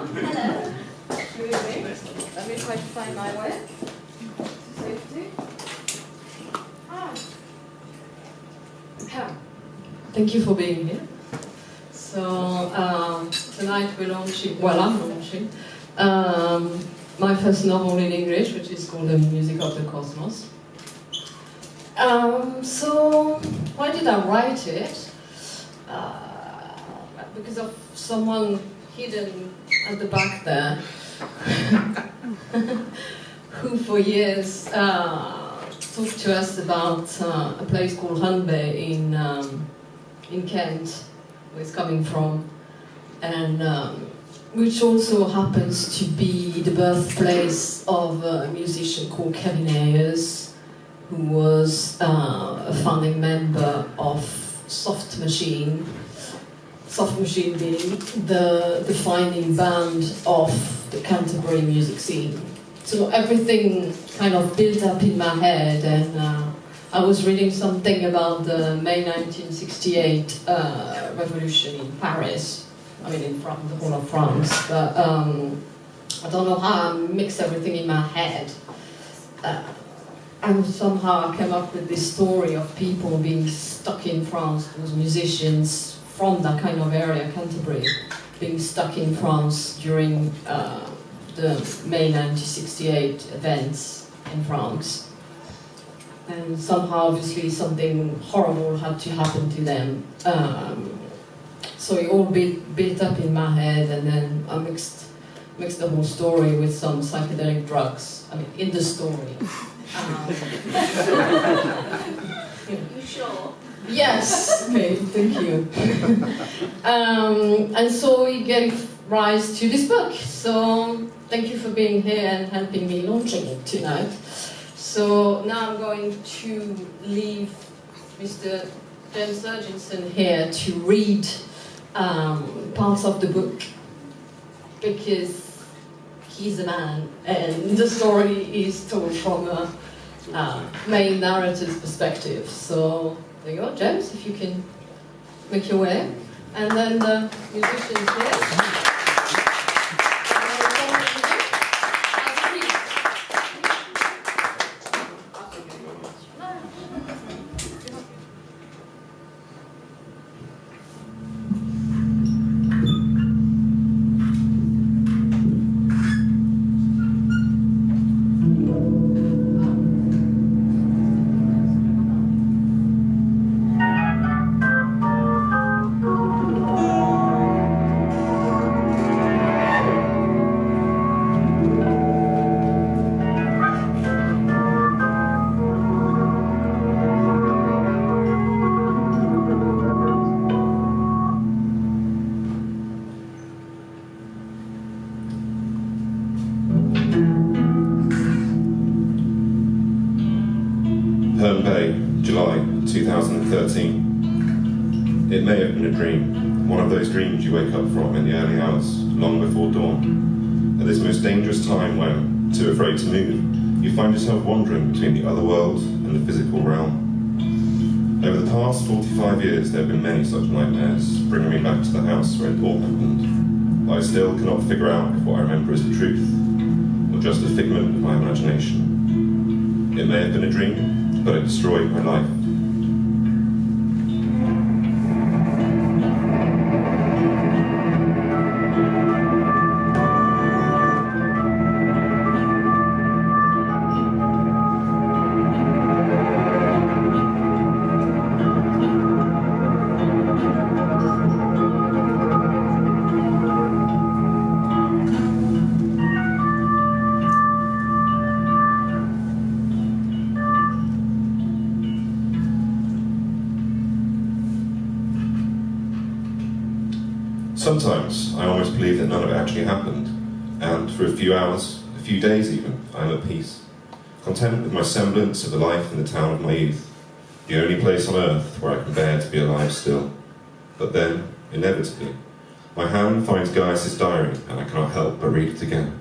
everyone. Hello. Good evening. Let me try to find my way to safety. Thank you for being here. So tonight we're launching, well, I'm launching my first novel in English, which is called The Music of the Cosmos. So why did I write it? Because of someone hidden at the back there, who for years talked to us about a place called Hunby in Kent, where it's coming from, and which also happens to be the birthplace of a musician called Kevin Ayers, who was a founding member of Soft Machine being the defining band of the Canterbury music scene. So everything kind of built up in my head, and I was reading something about the May 1968 revolution in Paris, I mean in France, the whole of France, but I don't know how I mixed everything in my head. And somehow I came up with this story of people being stuck in France, those musicians from that kind of area, Canterbury, being stuck in France during the May 1968 events in France. And somehow, obviously, something horrible had to happen to them. So it all built up in my head, and then I mixed the whole story with some psychedelic drugs. I mean, in the story. You sure? Yes, okay, thank you. And so it gave rise to this book. So thank you for being here and helping me launching it tonight. So now I'm going to leave Mr. James Urgenson here to read parts of the book, because he's a man and the story is told from a main narrator's perspective. So there you go, James, if you can make your way. And then the musicians here. July 2013. It may have been a dream, one of those dreams you wake up from in the early hours, long before dawn, at this most dangerous time when, too afraid to move, you find yourself wandering between the other world and the physical realm. Over the past 45 years, there have been many such nightmares, bringing me back to the house where it all happened, but I still cannot figure out if what I remember is the truth, or just a figment of my imagination. It may have been a dream, but it destroyed my life. Sometimes I almost believe that none of it actually happened, and for a few hours, a few days even, I am at peace, content with my semblance of the life in the town of my youth, the only place on earth where I can bear to be alive still. But then, inevitably, my hand finds Gaius' diary, and I cannot help but read it again.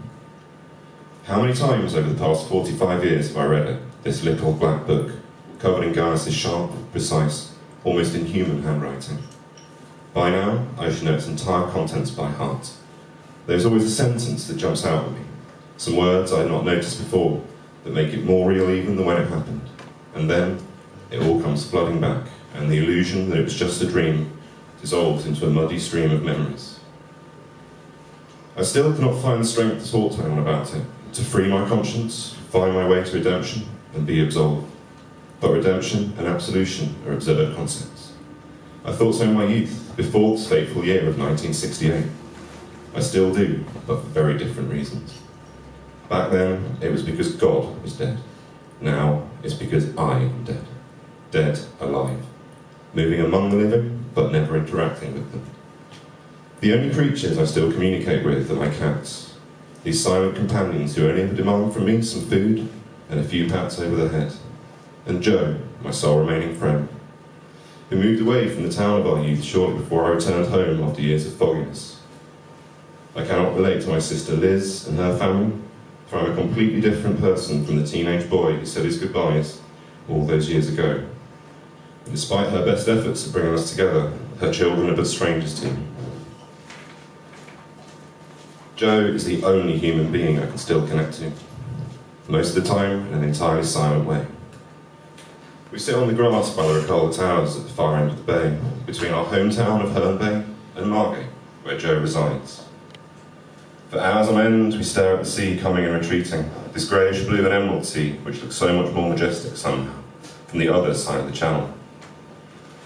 How many times over the past 45 years have I read it, this little black book, covered in Gaius' sharp, precise, almost inhuman handwriting? By now, I should know its entire contents by heart. There's always a sentence that jumps out at me, some words I had not noticed before that make it more real even than when it happened. And then it all comes flooding back, and the illusion that it was just a dream dissolves into a muddy stream of memories. I still cannot find the strength to talk to anyone about it, to free my conscience, find my way to redemption, and be absolved. But redemption and absolution are absurd concepts. I thought so in my youth, before this fateful year of 1968. I still do, but for very different reasons. Back then, it was because God was dead. Now, it's because I am dead. Dead alive. Moving among the living, but never interacting with them. The only creatures I still communicate with are my cats. These silent companions who only ever demand from me some food and a few pats over the head. And Joe, my sole remaining friend, who moved away from the town of our youth shortly before I returned home after years of fogginess. I cannot relate to my sister Liz and her family, for I'm a completely different person from the teenage boy who said his goodbyes all those years ago. And despite her best efforts at bringing us together, her children are but strangers to me. Joe is the only human being I can still connect to, most of the time in an entirely silent way. We sit on the grass by the Ricola Towers at the far end of the bay, between our hometown of Herne Bay and Margate, where Joe resides. For hours on end, we stare at the sea coming and retreating, this greyish blue and emerald sea, which looks so much more majestic somehow, from the other side of the channel.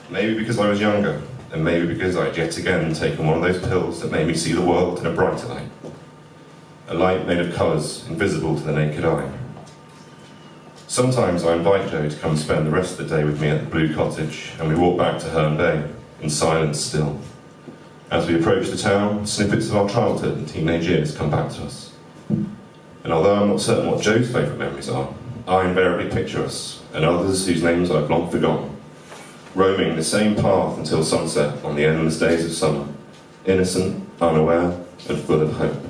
Maybe because I was younger, and maybe because I had yet again taken one of those pills that made me see the world in a brighter light. A light made of colours, invisible to the naked eye. Sometimes I invite Joe to come spend the rest of the day with me at the Blue Cottage, and we walk back to Herne Bay, in silence still. As we approach the town, snippets of our childhood and teenage years come back to us. And although I'm not certain what Joe's favourite memories are, I invariably picture us, and others whose names I've long forgotten, roaming the same path until sunset on the endless days of summer, innocent, unaware, and full of hope.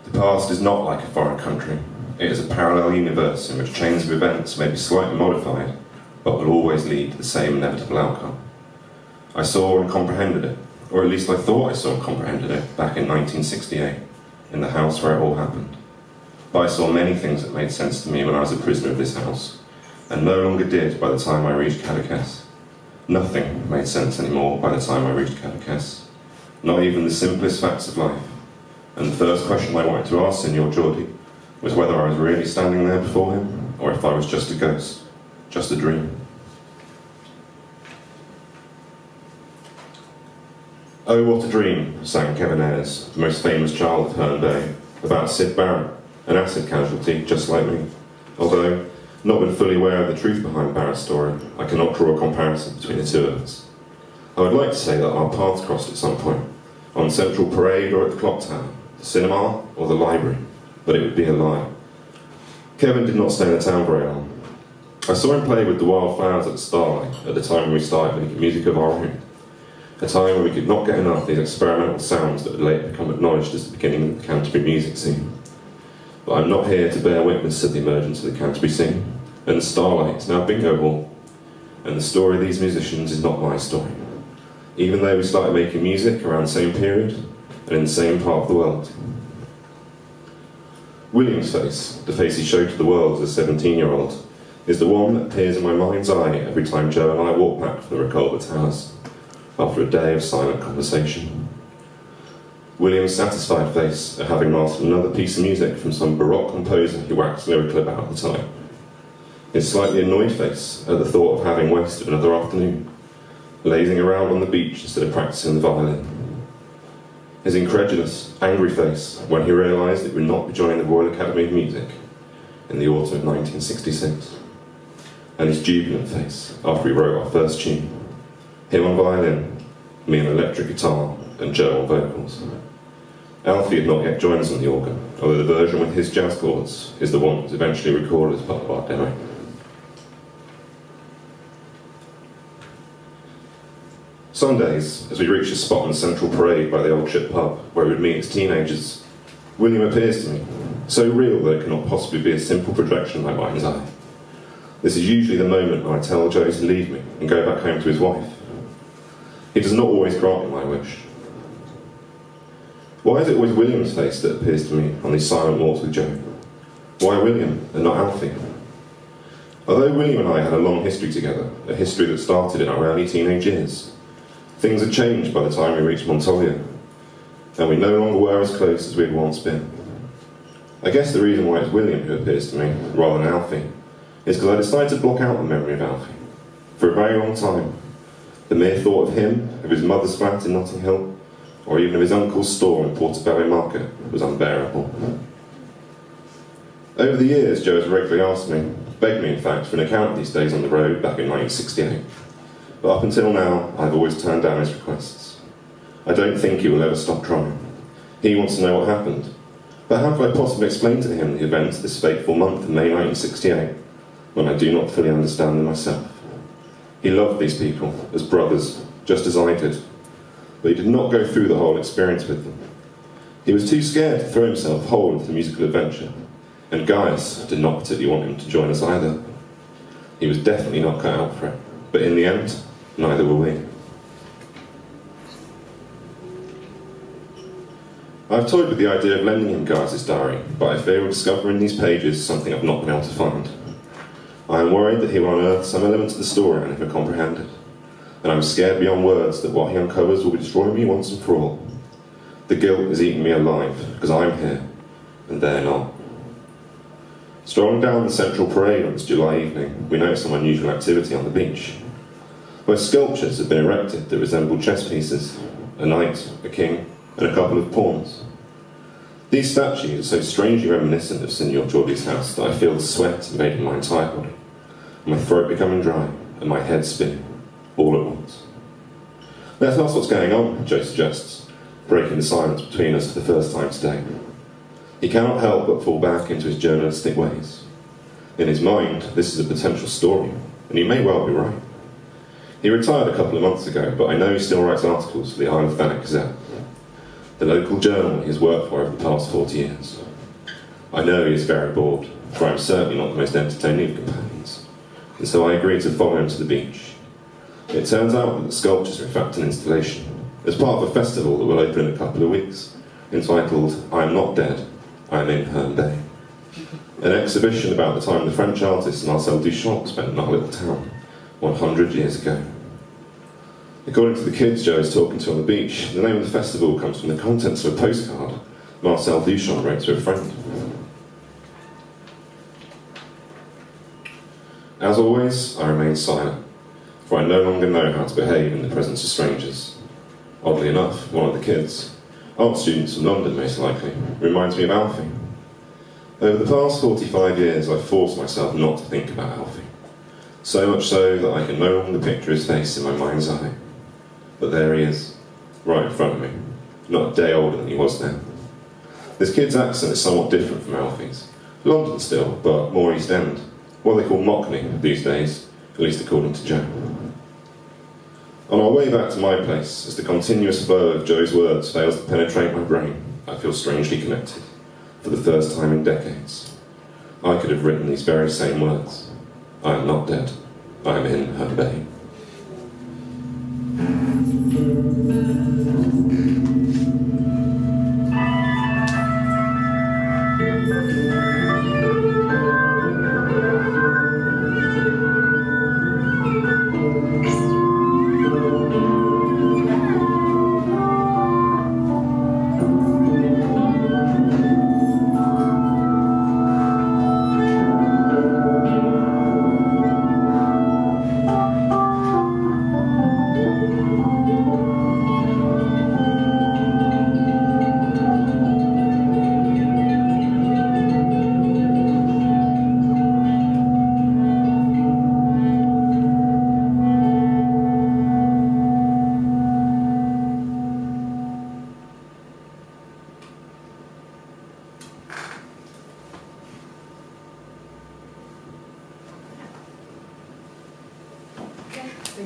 The past is not like a foreign country. It is a parallel universe in which chains of events may be slightly modified, but will always lead to the same inevitable outcome. I saw and comprehended it, or at least I thought I saw and comprehended it, back in 1968, in the house where it all happened. But I saw many things that made sense to me when I was a prisoner of this house, and no longer did by the time I reached Cadaqués. Nothing made sense anymore by the time I reached Cadaqués. Not even the simplest facts of life. And the first question I wanted to ask Signor Geordie was whether I was really standing there before him, or if I was just a ghost, just a dream. Oh, What a Dream, sang Kevin Ayres, the most famous child of Herne Bay, about Sid Barrett, an acid casualty just like me. Although, not when fully aware of the truth behind Barrett's story, I cannot draw a comparison between the two of us. I would like to say that our paths crossed at some point, on Central Parade or at the Clock Tower, the cinema or the library, but it would be a lie. Kevin did not stay in the town very long. I saw him play with the wildflowers at the Starlight at the time when we started making music of our own, a time when we could not get enough of these experimental sounds that would later become acknowledged as the beginning of the Canterbury music scene. But I'm not here to bear witness to the emergence of the Canterbury scene, and the Starlight is now Bingo Hall, and the story of these musicians is not my story, even though we started making music around the same period and in the same part of the world. William's face, the face he showed to the world as a 17-year-old, is the one that appears in my mind's eye every time Joe and I walk back from the Ricola Towers, after a day of silent conversation. William's satisfied face at having mastered another piece of music from some Baroque composer he waxed lyrical about at the time. His slightly annoyed face at the thought of having wasted another afternoon, lazing around on the beach instead of practicing the violin. His incredulous, angry face when he realised that he would not be joining the Royal Academy of Music in the autumn of 1966. And his jubilant face after we wrote our first tune, him on violin, me on electric guitar, and Joe on vocals. Alfie had not yet joined us on the organ, although the version with his jazz chords is the one that was eventually recorded as part of our demo. Some days, as we reached a spot on the central parade by the old ship pub, where we would meet as teenagers, William appears to me, so real that it cannot possibly be a simple projection of my mind's eye. This is usually the moment when I tell Joe to leave me and go back home to his wife. He does not always grant me my wish. Why is it always William's face that appears to me on these silent walks with Joe? Why William and not Alfie? Although William and I had a long history together, a history that started in our early teenage years, things had changed by the time we reached Montolieu, and we no longer were as close as we had once been. I guess the reason why it's William who appears to me, rather than Alfie, is because I decided to block out the memory of Alfie. For a very long time, the mere thought of him, of his mother's flat in Notting Hill, or even of his uncle's store in Portobello Market, was unbearable. Over the years, Joe has regularly asked me, begged me in fact, for an account of these days on the road back in 1968. But up until now, I've always turned down his requests. I don't think he will ever stop trying. He wants to know what happened. But how could I possibly explain to him the events of this fateful month of May 1968, when I do not fully understand them myself? He loved these people as brothers, just as I did, but he did not go through the whole experience with them. He was too scared to throw himself whole into the musical adventure, and Gaius did not particularly want him to join us either. He was definitely not cut out for it, but in the end, neither were we. I've toyed with the idea of lending him Gaius' diary, but I fear we'll discover in these pages something I've not been able to find. I am worried that he will unearth some elements of the story I never comprehended, and I'm scared beyond words that what he uncovers will destroy me once and for all. The guilt is eating me alive, because I'm here, and they're not. Strolling down the central parade on this July evening, we noticed some unusual activity on the beach, where sculptures had been erected that resembled chess pieces, a knight, a king, and a couple of pawns. These statues are so strangely reminiscent of Signor Georgi's house that I feel the sweat invading my entire body, my throat becoming dry, and my head spinning, all at once. Let's ask what's going on, Joe suggests, breaking the silence between us for the first time today. He cannot help but fall back into his journalistic ways. In his mind, this is a potential story, and he may well be right. He retired a couple of months ago, but I know he still writes articles for the Isle of Thanet Gazette, the local journal he has worked for over the past 40 years. I know he is very bored, for I am certainly not the most entertaining of companions, and so I agreed to follow him to the beach. It turns out that the sculptures are in fact an installation, as part of a festival that will open in a couple of weeks, entitled I Am Not Dead, I Am in Herne Bay. An exhibition about the time the French artist Marcel Duchamp spent in our little town 100 years ago. According to the kids Joe is talking to on the beach, the name of the festival comes from the contents of a postcard Marcel Duchamp wrote to a friend. As always, I remain silent, for I no longer know how to behave in the presence of strangers. Oddly enough, one of the kids, art students from London most likely, reminds me of Alfie. Over the past 45 years, I've forced myself not to think about Alfie, so much so that I can no longer picture his face in my mind's eye. But there he is, right in front of me, not a day older than he was then. This kid's accent is somewhat different from Alfie's. London still, but more East End. What they call Mockney these days, at least according to Joe. On our way back to my place, as the continuous flow of Joe's words fails to penetrate my brain, I feel strangely connected, for the first time in decades. I could have written these very same words. I am not dead. I am in Herne Bay.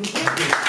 Thank you.